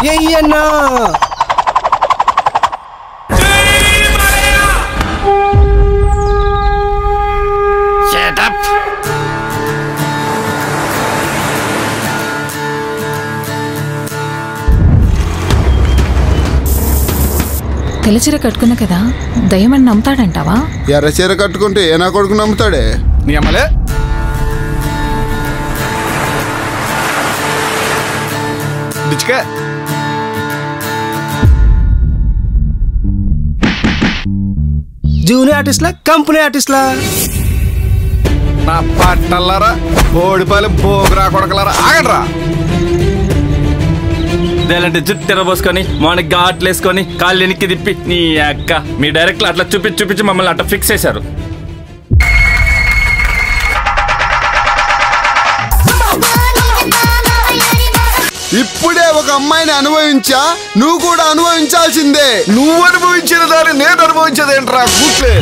అయ్యన్నా తెల్లచీర కట్టుకున్నా కదా దయ్యమని నమ్ముతాడంటావా? ఎర్ర చీర కట్టుకుంటే ఏ నా కొడుకు నమ్ముతాడే? నీ అమ్మలే జూనియర్ ఆర్టిస్ట్లా కంపెనీ ఆర్టిస్ట్లా? నా పట్టల్లారా బోడిపాలు బోగురా కొడకలారా ఆగడరా. ఇదేలాంటి జుట్టు ఎర్రబోసుకొని మార్నింగ్ ఘాట్లు వేసుకొని కాళ్ళు వెనక్కి తిప్పి నీ అక్క మీ డైరెక్ట్లో అట్లా చూపించి మమ్మల్ని అట్లా ఫిక్స్ చేశారు. ఇప్పుడే ఒక అమ్మాయిని అనుభవించా, నువ్వు కూడా అనుభవించాల్సిందే. నువ్వు అనుభవించిన దాన్ని నేను అనుభవించదేంట్రా కూట్లే.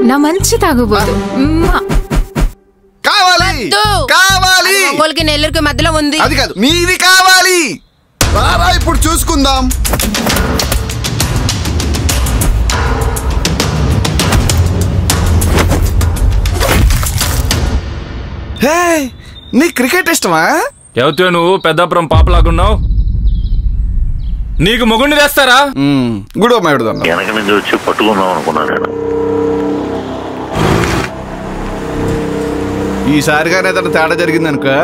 నా మంచి తాగుబోతు కావాలి కావాలి. ఒంగోలుకి నెల్లూరుకి మధ్యలో ఉంది. అది కాదు మీది కావాలి. రారా ఇప్పుడు చూసుకుందాం. నీ క్రికెట్ ఇష్టమా? ఎవతో నువ్వు పెద్దాపురం పాపలాగున్నావు? నీకు మొగుండి తెస్తారా? గుడి అమ్మాయిడుదా వెనక నుంచి వచ్చి పట్టుకుందాం అనుకున్నా నేను. ఈసారిగానే ఏదైనా తేడా జరిగింది అనుకో.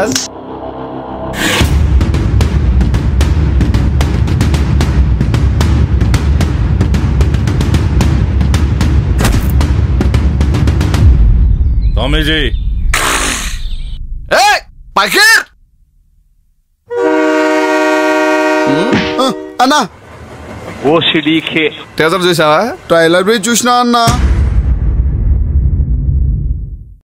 స్వామీజీ పకీర్ అన్నా ఓసిడీకే టీజర్ చూసావా? ట్రైలర్ బి చూసినా అన్నా.